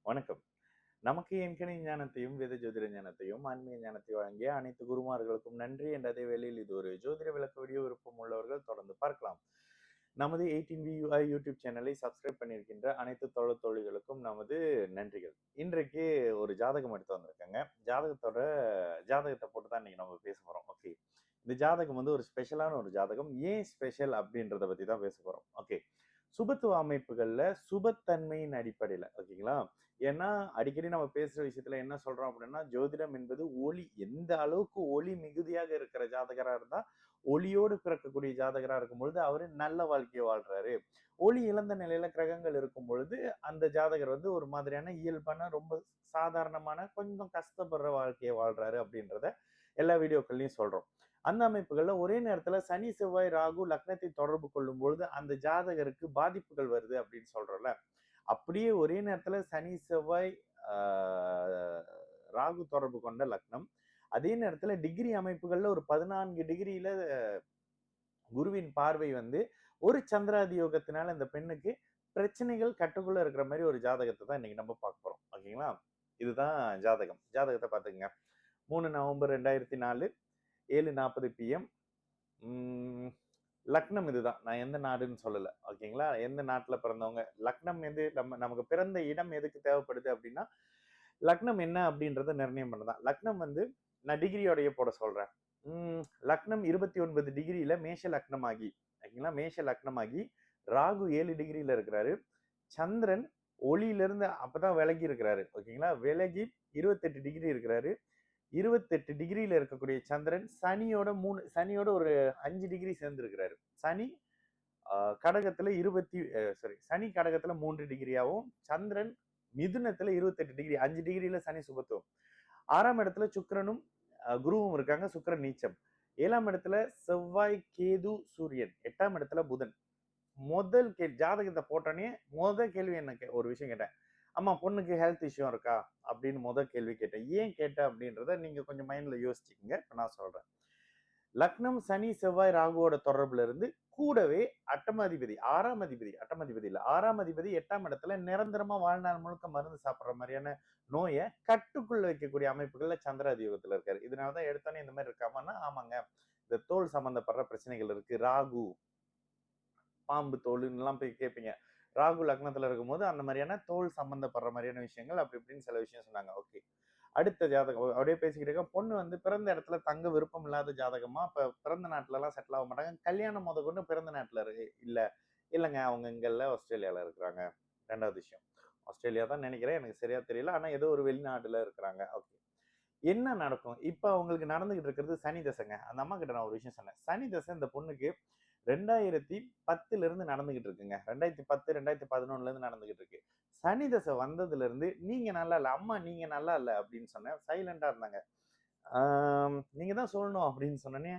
வணக்கம். நமக்கு எண்கணி ஞானத்தையும், வேத ஜோதிட ஞானத்தையும், ஆன்மீக ஞானத்தையும் வழங்கிய அனைத்து குருமார்களுக்கும் நன்றி என்ற அதே வேளையில் இது ஒரு ஜோதிட விளக்க வீடியோ விருப்பம் உள்ளவர்கள் தொடர்ந்து பார்க்கலாம். நமது 18VUI யூடியூப் சேனலை சப்ஸ்கிரைப் பண்ணியிருக்கின்ற அனைத்து தோழிகளுக்கும் நமது நன்றிகள். இன்றைக்கு ஒரு ஜாதகம் எடுத்து வந்திருக்கேங்க. ஜாதகத்தை போட்டு தான் இன்னைக்கு நம்ம பேச போறோம். ஓகே. இந்த ஜாதகம் வந்து ஒரு ஸ்பெஷலான ஒரு ஜாதகம். ஏன் ஸ்பெஷல் அப்படின்றத பத்தி தான் பேச போறோம். ஓகே. சுபத்துவ அமைப்புகள்ல சுபத்தன்மையின் அடிப்படையில ஓகேங்களா. ஏன்னா அடிக்கடி நம்ம பேசுற விஷயத்துல என்ன சொல்றோம் அப்படின்னா, ஜோதிடம் என்பது ஒளி எந்த அளவுக்கு ஒளி மிகுதியாக இருக்கிற ஜாதகரா இருந்தா ஒளியோடு பிறக்கக்கூடிய ஜாதகரா இருக்கும் பொழுது அவரு நல்ல வாழ்க்கையை வாழ்றாரு. ஒளி இழந்த நிலையில கிரகங்கள் இருக்கும் பொழுது அந்த ஜாதகர் வந்து ஒரு மாதிரியான இயல்பான ரொம்ப சாதாரணமான கொஞ்சம் கஷ்டப்படுற வாழ்க்கையை வாழ்றாரு அப்படின்றத எல்லா வீடியோக்கள்லயும் சொல்றோம். அந்த அமைப்புகள்ல ஒரே நேரத்துல சனி செவ்வாய் ராகு லக்னத்தை தொடர்பு கொள்ளும் பொழுது அந்த ஜாதகருக்கு பாதிப்புகள் வருது அப்படின்னு சொல்றோம்ல. அப்படியே ஒரே நேரத்துல சனி செவ்வாய் ராகு தொடர்பு கொண்ட லக்னம், அதே நேரத்துல டிகிரி அமைப்புகள்ல ஒரு 14 டிகிரியில குருவின் பார்வை வந்து ஒரு சந்திராதி யோகத்தினால இந்த பெண்ணுக்கு பிரச்சனைகள் கட்டுக்குள்ள இருக்கிற மாதிரி ஒரு ஜாதகத்தை தான் இன்னைக்கு நம்ம பார்க்க போறோம். ஓகேங்களா. இதுதான் ஜாதகத்தை பாத்துக்கங்க. 3 நவம்பர் 2004 7:40 PM. லக்னம் இதுதான். நான் எந்த நாடுன்னு சொல்லல. ஓகேங்களா. எந்த நாட்டுல பிறந்தவங்க லக்னம் எது நமக்கு பிறந்த இடம் எதுக்கு தேவைப்படுது அப்படின்னா லக்னம் என்ன அப்படின்றத நிர்ணயம் பண்ணதான். லக்னம் வந்து நான் டிகிரியோடைய போட சொல்றேன். லக்னம் 29 டிகிரியில மேஷ லக்னமாகி ஓகேங்களா. மேஷ லக்னமாகி ராகு 7 டிகிரியில இருக்கிறாரு. சந்திரன் ஒளியிலிருந்து அப்பதான் விலகி இருக்கிறாரு. ஓகேங்களா. விலகி 28 டிகிரி இருக்கிறாரு. 28 டிகிரியில இருக்கக்கூடிய சந்திரன் சனியோட ஒரு 5 டிகிரி சேர்ந்திருக்கிறாரு. கடகத்துல சனி கடகத்துல 3 டிகிரியாவும் சந்திரன் மிதுனத்துல 28 டிகிரி 5 டிகிரியில சனி சுபத்துவம். 6ஆம் இடத்துல சுக்கிரனும் குருவும் இருக்காங்க. சுக்கிரன் நீச்சம். 7ஆம் இடத்துல செவ்வாய் கேது சூரியன். 8ஆம் இடத்துல புதன். முதல் ஜாதகத்தை போட்டோன்னே கேள்வி என்ன ஒரு விஷயம் கேட்டேன். அம்மா பொண்ணுக்கு ஹெல்த் இஷ்யூ இருக்கா அப்படின்னு கேள்வி கேட்டேன். ஏன் கேட்டேன் அப்படின்றத நீங்க கொஞ்சம் மைண்ட்ல யோசிச்சுக்கங்க. இப்ப நான் சொல்றேன். லக்னம் சனி செவ்வாய் ராகுவோட தொடர்புல இருந்து கூடவே அட்டமாதிபதி 6ஆம் அதிபதி 8ஆம் இடத்துல நிரந்தரமா வாழ்நாள் முழுக்க மருந்து சாப்பிடுற மாதிரியான நோயை கட்டுக்குள்ள வைக்கக்கூடிய அமைப்புகள்ல சந்திராதியோகத்துல இருக்காரு. இதனாலதான் எடுத்தோன்னே இந்த மாதிரி இருக்காமன்னா ஆமாங்க, இந்த தோல் சம்பந்தப்படுற பிரச்சனைகள் இருக்கு. ராகு பாம்பு தோல்னு எல்லாம் போய் கேட்பீங்க. ராகு லக்னத்துல இருக்கும்போது அந்த மாதிரியான தோல் சம்பந்தப்படுற மாதிரியான விஷயங்கள் அப்படி இப்படின்னு சில விஷயம் சொன்னாங்க. ஓகே. அடுத்த ஜாதகம் அப்படியே பேசிக்கிட்டு இருக்க. பொண்ணு வந்து பிறந்த இடத்துல தங்க விருப்பம் இல்லாத ஜாதகமா. இப்ப பிறந்த நாட்டுல எல்லாம் செட்டில் ஆக மாட்டாங்க. கல்யாணம் கொண்டு பிறந்த நாட்டுல இல்லைங்க, அவங்க இங்கல்ல ஆஸ்திரேலியால இருக்கிறாங்க. 2வது விஷயம் ஆஸ்திரேலியா தான் நினைக்கிறேன், எனக்கு சரியா தெரியல. ஆனா ஏதோ ஒரு வெளிநாட்டுல இருக்கிறாங்க. ஓகே. என்ன நடக்கும் இப்ப அவங்களுக்கு நடந்துகிட்டு இருக்கிறது சனி தசைங்க. அந்த அம்மா கிட்ட நான் ஒரு விஷயம் சொன்னேன். சனி தசை இந்த பொண்ணுக்கு 2010 இருந்து நடந்துகிட்டு இருக்குங்க. 2010 2011 இருந்து நடந்துகிட்டு இருக்கு. சனி தசை வந்ததுல இருந்து நீங்க நல்லா இல்ல அம்மா, நீங்க நல்லா இல்ல அப்படின்னு சொன்னேன். சைலண்டா இருந்தாங்க. நீங்க தான் சொல்லணும் அப்படின்னு சொன்னனே.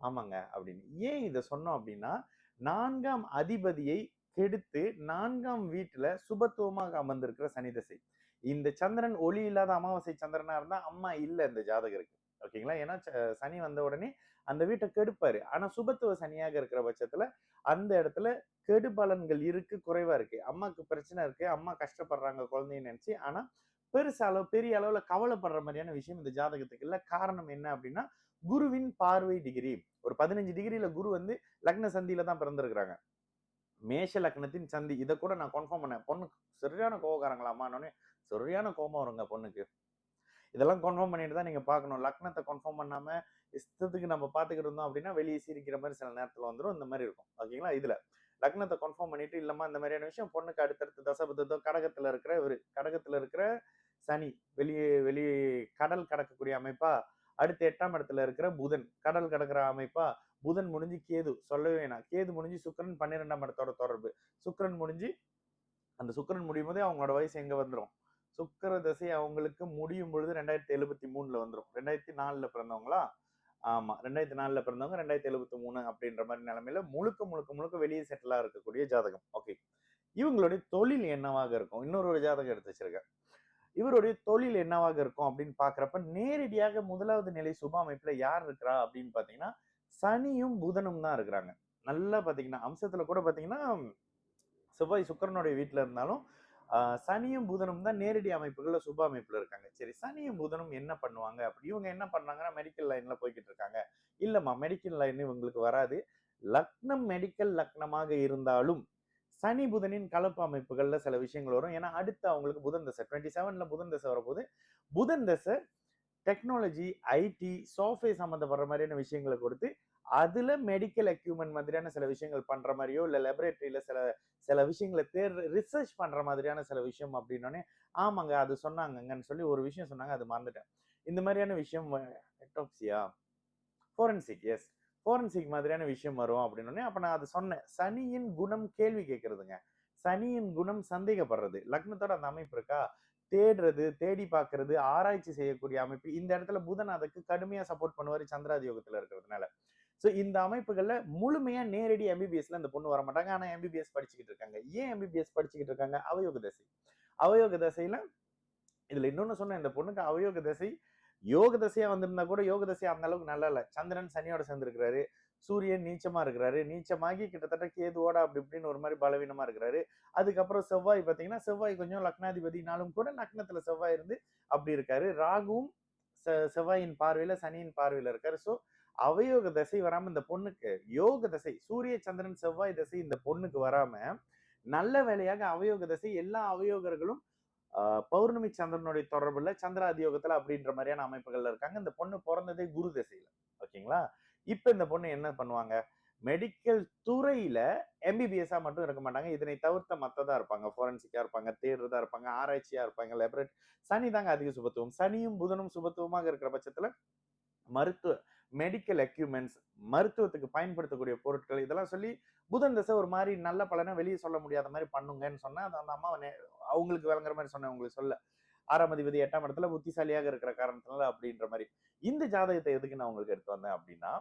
ஆமாங்க அப்படின்னு. ஏன் இதை சொன்னோம் அப்படின்னா 4ஆம் அதிபதியை கெடுத்து 4ஆம் வீட்டுல சுபத்துவமாக அமர்ந்திருக்கிற சனி தசை. இந்த சந்திரன் ஒளி இல்லாத அமாவாசை சந்திரனா இருந்தா அம்மா இல்ல இந்த ஜாதகருக்கு. ஓகேங்களா. ஏன்னா சனி வந்த உடனே அந்த வீட்டை கெடுப்பாரு. ஆனா சுபத்துவ சனியாக இருக்கிற பட்சத்துல அந்த இடத்துல கெடு பலன்கள் இருக்கு, குறைவா இருக்கு. அம்மாக்கு பிரச்சனை இருக்கு, அம்மா கஷ்டப்படுறாங்க குழந்தைன்னு நினைச்சு. ஆனா பெரிய அளவுல கவலைப்படுற மாதிரியான விஷயம் இந்த ஜாதகத்துக்கு இல்ல. காரணம் என்ன அப்படின்னா குருவின் பார்வை டிகிரி. ஒரு 15 டிகிரியில குரு வந்து லக்ன சந்தியில தான் பிறந்திருக்கிறாங்க. மேஷ லக்னத்தின் சந்தி. இதை கூட நான் கன்ஃபார்ம் பண்ணேன். பொண்ணுக்கு சரியான கோவக்காரங்களாமான்னொன்னே சரியான கோபம் வருங்க பொண்ணுக்கு. இதெல்லாம் கன்ஃபார்ம் பண்ணிட்டு தான் நீங்க பார்க்கணும். லக்னத்தை கன்ஃபார்ம் பண்ணாம இஷ்டத்துக்கு நம்ம பார்த்துக்கிட்டு இருந்தோம் அப்படின்னா வெளியே சிரிக்கிற மாதிரி சில நேரத்தில் வந்துடும். இந்த மாதிரி இருக்கும். ஓகேங்களா. இதுல லக்னத்தை கன்ஃபார்ம் பண்ணிட்டு இல்லம்மா இந்த மாதிரியான விஷயம் பொண்ணுக்கு அடுத்தடுத்து தசபுத்தோ கடகத்துல இருக்கிற சனி வெளியே கடல் கடக்கக்கூடிய அமைப்பா. அடுத்து 8ஆம் இடத்துல இருக்கிற புதன் கடல் கடக்கிற அமைப்பா. புதன் முடிஞ்சு கேது சொல்லவே வேணாம். கேது முடிஞ்சு சுக்கிரன் 12ஆம் இடத்தோட தொடர்பு. சுக்கிரன் சுக்கிரன் முடியும் போதே அவங்களோட வயசு எங்க வந்துடும். சுக்கிர தசை அவங்களுக்கு முடியும் பொழுது 2073 வந்துடும். 2004 பிறந்தவங்களா. ஆமா, 2004 பிறந்தவங்க 2073 அப்படின்ற மாதிரி நிலைமையில முழுக்க வெளியே செட்டிலா இருக்கக்கூடிய ஜாதகம். ஓகே. இவங்களுடைய தொழில் என்னவாக இருக்கும்? இன்னொரு ஜாதகம் எடுத்து வச்சிருக்கேன். இவருடைய தொழில் என்னவாக இருக்கும் அப்படின்னு பாக்குறப்ப நேரடியாக 1வது நிலை சுப அமைப்புல யார் இருக்கிறா அப்படின்னு பாத்தீங்கன்னா சனியும் புதனும் தான் இருக்கிறாங்க. நல்லா பாத்தீங்கன்னா அம்சத்துல கூட பாத்தீங்கன்னா செவ்வாய் சுக்கிரனுடைய வீட்டுல இருந்தாலும் சனியும் புதனும் தான் நேரடி அமைப்புகள்ல சுப அமைப்புல இருக்காங்க. சரி, சனியும் புதனும் என்ன பண்ணுவாங்க அப்படி? இவங்க என்ன பண்றாங்கன்னா மெடிக்கல் லைன்ல போய்க்கிட்டு இருக்காங்க. இல்லம்மா, மெடிக்கல் லைன் இவங்களுக்கு வராது. லக்னம் மெடிக்கல் லக்னமாக இருந்தாலும் சனி புதனின் கலப்பு அமைப்புகள்ல சில விஷயங்கள் வரும். ஏன்னா அடுத்து அவங்களுக்கு புதன் தசை 27ல புதன் தசை வரப்போது. புதன் தசை டெக்னாலஜி, ஐடி, சாஃப்ட்வேர் சம்பந்தப்படுற மாதிரியான விஷயங்களை கொடுத்து அதுல மெடிக்கல் எக்யூப்மெண்ட் மாதிரியான சில விஷயங்கள் பண்ற மாதிரியோ இல்ல லெபரேட்டரியில சில சில விஷயங்களை ரிசர்ச் பண்ற மாதிரியான சில விஷயம் அப்படின்னோடனே ஆமாங்க அது சொன்னாங்கங்கன்னு சொல்லி ஒரு விஷயம் சொன்னாங்க, அது மறந்துட்டேன். இந்த மாதிரியான விஷயம் எட்டோப்சியா, ஃபோரன்சிக், எஸ், ஃபோரன்சிக் மாதிரியான விஷயம் வரும் அப்படின்னோடனே அப்ப நான் அது சொன்னேன். சனியின் குணம் கேள்வி கேட்கறதுங்க. சனியின் குணம் சந்தேகப்படுறது. லக்னத்தோட அந்த அமைப்பு இருக்கா, தேடுறது, தேடி பார்க்கிறது, ஆராய்ச்சி செய்யக்கூடிய அமைப்பு. இந்த இடத்துல புதன் அதுக்கு கடுமையா சப்போர்ட் பண்ணுவாரு சந்திராதி யோகத்துல இருக்கிறதுனால. சோ இந்த அமைப்புகள்ல முழுமையா நேரடி எம்பிபிஎஸ்ல இந்த பொண்ணு வர மாட்டாங்க. ஆனா எம்பிபிஎஸ் படிச்சுக்கிட்டு இருக்காங்க. ஏன் எம்பிபிஎஸ் படிச்சுக்கிட்டு இருக்காங்க? அவயோக தசை. அவயோக தசையில இதுல இன்னொன்னு சொன்னேன், இந்த பொண்ணுக்கு அவயோக தசை யோக தசையா வந்திருந்தா கூட யோக தசை அந்த அளவுக்கு நல்லா இல்ல. சந்திரன் சனியோட சேர்ந்திருக்கிறாரு, சூரியன் நீச்சமா இருக்கிறாரு, நீச்சமாகி கிட்டத்தட்ட கேதுவோட அப்படி இப்படின்னு ஒரு மாதிரி பலவீனமா இருக்கிறாரு. அதுக்கப்புறம் செவ்வாய் பாத்தீங்கன்னா செவ்வாய் கொஞ்சம் லக்னாதிபதினாலும் கூட லக்னத்துல செவ்வாய் இருந்து அப்படி இருக்காரு. ராகுவும் செவ்வாயின் பார்வையில சனியின் பார்வையில இருக்காரு. சோ அவயோக தசை வராம இந்த பொண்ணுக்கு யோக தசை சூரிய சந்திரன் செவ்வாய் தசை இந்த பொண்ணுக்கு வராம நல்ல வேலையாக அவயோக தசை எல்லா அவயோகர்களும் பௌர்ணமி சந்திரனுடைய தொடர்புல சந்திர அதியோகத்துல அப்படின்ற மாதிரியான அமைப்புகள்ல இருக்காங்க. இந்த பொண்ணு பிறந்ததே குரு திசையில. ஓகேங்களா? இப்ப இந்த பொண்ணு என்ன பண்ணுவாங்க? மெடிக்கல் துறையில எம்பிபிஎஸ்ஸா மட்டும் இருக்க மாட்டாங்க. இதனை தவிர்த்த மத்ததா இருப்பாங்க. ஃபோரன்சிக்கா இருப்பாங்க, தேடுறதா இருப்பாங்க, ஆராய்ச்சியா இருப்பாங்க, லெபரேட்டரி. சனி தாங்க அதிக சுபத்துவம். சனியும் புதனும் சுபத்துவமாக இருக்கிற பட்சத்துல மருத்துவ மெடிக்கல் எக்யூப்மெண்ட்ஸ், மருத்துவத்துக்கு பயன்படுத்தக்கூடிய பொருட்கள் இதெல்லாம் சொல்லி புதன் தசை ஒரு மாதிரி நல்ல பலனை வெளியே சொல்ல முடியாத மாதிரி பண்ணுங்கன்னு சொன்னா அது அந்த அம்மா அவங்களுக்கு விளங்குற மாதிரி சொன்னேன், உங்களுக்கு சொல்ல. 6ஆம் அதிபதி 8ஆம் இடத்துல புத்திசாலியாக இருக்கிற காரணத்தினால அப்படின்ற மாதிரி. இந்த ஜாதகத்தை எதுக்கு நான் உங்களுக்கு எடுத்து வந்தேன் அப்படின்னா,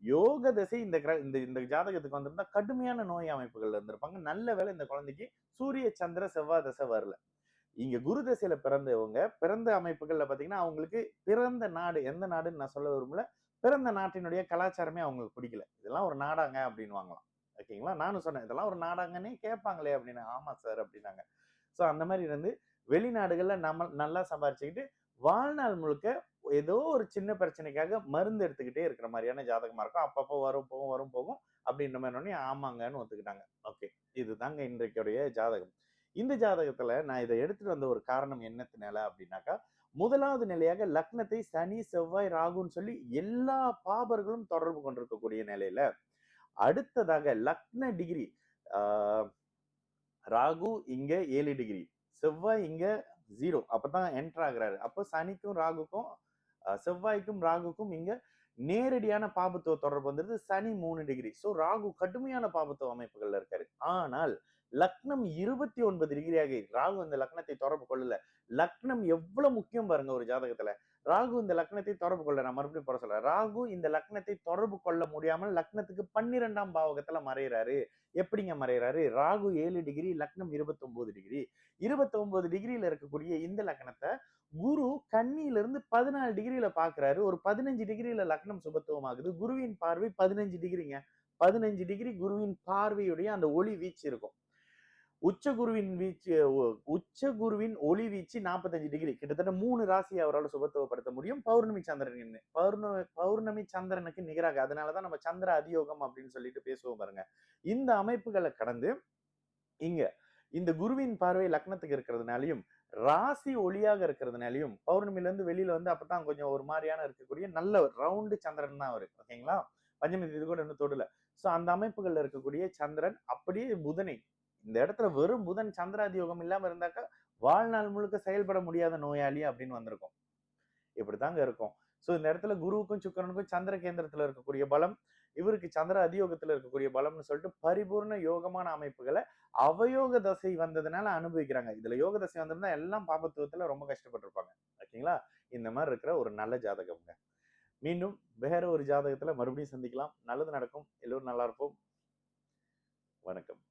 யோக தசை இந்த இந்த இந்த ஜாதகத்துக்கு வந்திருந்தா கடுமையான நோய் அமைப்புகள் இருந்திருப்பாங்க. நல்ல வேளை இந்த குழந்தைக்கு சூரிய சந்திர செவ்வாய் தசை வரல. இங்க குரு தசையில பிறந்தவங்க பிறந்த அமைப்புகள்ல பாத்தீங்கன்னா அவங்களுக்கு பிறந்த நாடு எந்த நாடுன்னு நான் சொல்ல விரும்பல. பிறந்த நாட்டினுடைய கலாச்சாரமே அவங்களுக்கு பிடிக்கல. இதெல்லாம் ஒரு நாடாங்க அப்படின்னு வாங்கலாம். ஓகேங்களா? நானும் சொன்னேன் இதெல்லாம் ஒரு நாடாங்கன்னே கேட்பாங்களே அப்படின்னு. ஆமா சார் அப்படின்னாங்க. சோ அந்த மாதிரி இருந்து வெளிநாடுகள்ல நம்ம நல்லா சம்பாரிச்சுக்கிட்டு வாழ்நாள் முழுக்க ஏதோ ஒரு சின்ன பிரச்சனைக்காக மருந்து எடுத்துக்கிட்டே இருக்கிற மாதிரியான ஜாதகமா இருக்கும். அப்பப்போ வரும் போகும் வரும் போகும் அப்படின்ற மாதிரி ஆமாங்கன்னு ஒத்துக்கிட்டாங்க. ஓகே, இதுதாங்க இன்றைக்குடைய ஜாதகம். இந்த ஜாதகத்துல நான் இதை எடுத்துட்டு வந்த ஒரு காரணம் என்னத்தினால அப்படின்னாக்கா, முதலாவது நிலையாக லக்னத்தை சனி செவ்வாய் ராகுன்னு சொல்லி எல்லா பாபர்களும் தொடர்பு கொண்டிருக்கக்கூடிய நிலையில அடுத்ததாக லக்ன டிகிரி ராகு இங்க 7 டிகிரி, செவ்வாய் இங்க 0, அப்பதான் என்டர் ஆகுறாரு. அப்போ சனிக்கும் ராகுக்கும் செவ்வாய்க்கும் ராகுக்கும் இங்க நேரடியான பாபத்துவ தொடர்பு வந்துருது. சனி 3 டிகிரி. சோ ராகு கடுமையான பாபத்துவ அமைப்புகள்ல இருக்காரு. ஆனால் லக்னம் 29 டிகிரியாக ராகு அந்த லக்னத்தை தொடர்பு கொள்ளல. லக்னம் எவ்வளவு முக்கியம் பாருங்க ஒரு ஜாதகத்துல. ராகு இந்த லக்னத்தை தொடர்பு கொள்ள, நான் மறுபடியும் போட சொல்றேன். ராகு இந்த லக்னத்தை தொடர்பு கொள்ள முடியாமல் லக்னத்துக்கு 12ஆம் பாவகத்துல மறைகிறாரு. எப்படிங்க மறைகிறாரு? ராகு 7 டிகிரி, லக்னம் 29 டிகிரி. 29 டிகிரியில இருக்கக்கூடிய இந்த லக்னத்தை குரு கன்னியில இருந்து 14 டிகிரியில பாக்குறாரு. ஒரு 15 டிகிரியில லக்னம் சுபத்துவம் ஆகுது. குருவின் பார்வை 15 டிகிரிங்க. 15 டிகிரி குருவின் பார்வையுடைய அந்த ஒளி வீச்சு இருக்கும். உச்ச குருவின் ஒளி வீச்சு 45 டிகிரி. கிட்டத்தட்ட 3 ராசி அவரால் சுபத்துவப்படுத்த முடியும். பௌர்ணமி சந்திரன் பௌர்ணமி சந்திரனுக்கு நிகராக. அதனாலதான் நம்ம சந்திர அதியோகம் அப்படின்னு சொல்லிட்டு பேசுவோம் பாருங்க. இந்த அமைப்புகளை கடந்து இங்க இந்த குருவின் பார்வை லக்னத்துக்கு இருக்கிறதுனாலையும் ராசி ஒளியாக இருக்கிறதுனாலையும் பௌர்ணமில இருந்து வெளியில வந்து அப்பதான் கொஞ்சம் ஒரு மாதிரியான இருக்கக்கூடிய நல்ல ரவுண்டு சந்திரன் தான் அவரு. ஓகேங்களா? பஞ்சமி இது கூட இன்னும் தொடல. சோ அந்த அமைப்புகள்ல இருக்கக்கூடிய சந்திரன் அப்படியே புதனை இந்த இடத்துல வெறும் புதன் சந்திராதியோகம் இல்லாம இருந்தாக்கா வாழ்நாள் முழுக்க செயல்பட முடியாத நோயாளி அப்படின்னு வந்திருக்கும். இப்படித்தாங்க இருக்கும். சோ இந்த இடத்துல குருவுக்கும் சுக்கிரனுக்கும் சந்திர கேந்திரத்துல இருக்கக்கூடிய பலம், இவருக்கு சந்திர அதியோகத்துல இருக்கக்கூடிய பலம்னு சொல்லிட்டு பரிபூர்ண யோகமான அமைப்புகளை அவயோக தசை வந்ததுனால அனுபவிக்கிறாங்க. இதுல யோக தசை வந்திருந்தா எல்லாம் பாபத்துவத்துல ரொம்ப கஷ்டப்பட்டிருப்பாங்க. ஓகேங்களா? இந்த மாதிரி இருக்கிற ஒரு நல்ல ஜாதகம்ங்க. மீண்டும் வேற ஒரு ஜாதகத்துல மறுபடியும் சந்திக்கலாம். நல்லது நடக்கும். எல்லோரும் நல்லா இருப்போம். வணக்கம்.